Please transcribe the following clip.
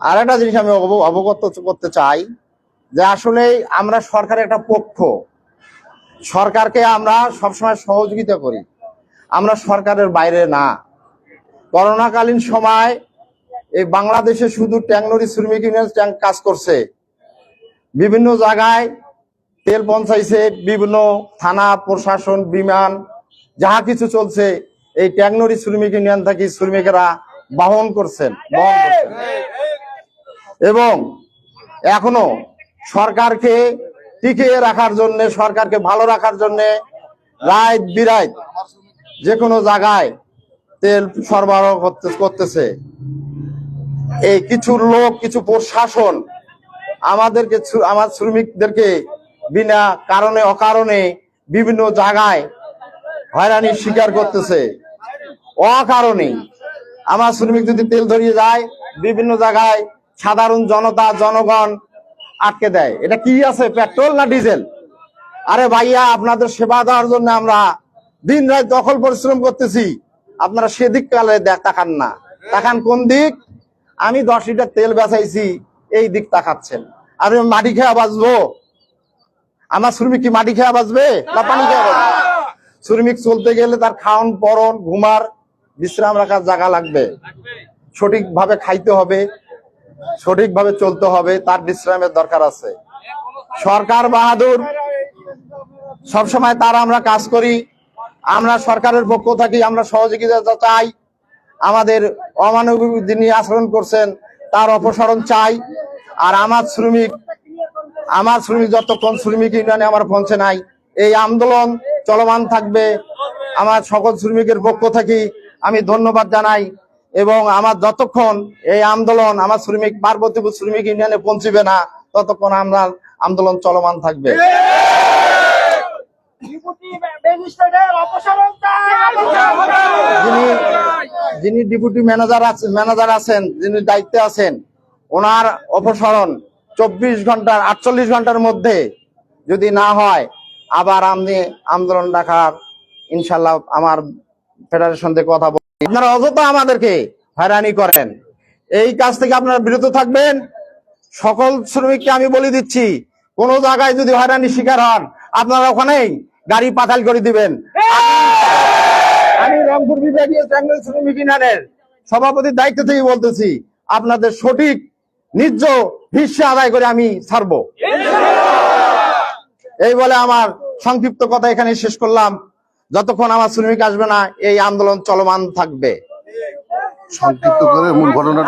আর একটা জিনিস আমি অবগত করতে চাই যে আসলে আমরা সরকারের একটা পক্ষ, সরকারকে আমরা সবসময় সহযোগিতা করি, আমরা সরকারের বাইরে না। করোনাকালীন সময় এই বাংলাদেশে শুধু ট্যাংনরি শ্রমিক ইউনিয়ন কাজ করছে, বিভিন্ন জায়গায় তেল পৌঁছাইছে, বিভিন্ন থানা প্রশাসন বিমান যাহা কিছু চলছে এই ট্যাংনরি শ্রমিক ইউনিয়ন থেকে শ্রমিকেরা বহন করছেন। এবং এখনো সরকারকে টিকিয়ে রাখার জন্য, সরকারকে ভালো রাখার জন্য রাত বিরাত যে কোনো জায়গায় তেল সরবরাহ করতেছে। এই কিছু লোক, কিছু প্রশাসন আমাদের শ্রমিকদেরকে বিনা কারণে অকারণে বিভিন্ন জায়গায় হয়রানির শিকার করতেছে। অকারণে আমার শ্রমিক যদি তেল ধরিয়ে যায়, বিভিন্ন জায়গায় সাধারণ জনতা জনগণ আটকে দেয়। এটা কি আছে, পেট্রোল না ডিজেল? আরে ভাইয়া, আপনাদের সেবা দেওয়ার জন্য আমরা দিন রাত দখল পরিশ্রম করতেছি, আপনারা সেদিক কালে তাকান না। তাকান কোন দিক? আমি 10 লিটার তেল বেচাইছি, এই দিক তাকাচ্ছেন। আর মাটি খেয়া বাঁচবো? আমার শ্রমিক কি মাটি খেয়া বাঁচবে না পানি খেয়া বাঁচবে? শ্রমিক চলতে গেলে তার খাওন পরন ঘুমার বিশ্রাম রাখার জায়গা লাগবে, সঠিকভাবে খাইতে হবে, সঠিকভাবে চলতে হবে, তার বিশ্রামের দরকার আছে। সরকার বাহাদুর, সবসময় তার আমরা কাজ করি, আমরা সরকারের পক্ষ থেকে আমরা সহযোগিতা চাই। আমাদের অমানবিক যিনি আচরণ করছেন তার অপসারণ চাই। আর আমার শ্রমিক যতক্ষণ শ্রমিক ইউনিয়নে আমার পৌঁছে নাই, এই আন্দোলন চলমান থাকবে। আমার সকল শ্রমিকের পক্ষ থেকে আমি ধন্যবাদ জানাই। এবং আমার যতক্ষণ এই আন্দোলন আমার পার্বতীপুর শ্রমিক ইউনিয়নে পৌঁছবে না, ততক্ষণ আমরা আন্দোলন চলমান থাকবে। যিনি ডেপুটি ম্যানেজার আছেন, যিনি দায়িত্বে আছেন, ওনার অপসারণ 24 ঘন্টার 48 ঘন্টার মধ্যে যদি না হয়, আবার আমি আন্দোলন ডাকার ইনশাল্লাহ আমার ফেডারেশন থেকে কথা বলি। আপনারা অযথা আমাদেরকে হয়রানি করেন, এই কাজ থেকে আপনারা বিরত থাকবেন। সকল শ্রমিককে আমি বলে দিচ্ছি, কোন জায়গায় যদি হয়রানির শিকার হন, আপনারা ওখানেই গাড়ি পাতাল করে দিবেন। আমি রংপুর বিভাগীয় ট্যাংনরি শ্রমিক ইউনিয়নের সভাপতির দায়িত্ব থেকে বলতেছি, আপনাদের সঠিক ন্যায্য হিস্সা আদায় করে আমি ছাড়বো। এই বলে আমার সংক্ষিপ্ত কথা এখানে শেষ করলাম। যতক্ষণ আমার শ্রমিক আসবে না, এই আন্দোলন চলমান থাকবে। সংক্ষিপ্ত করে মূল ঘটনা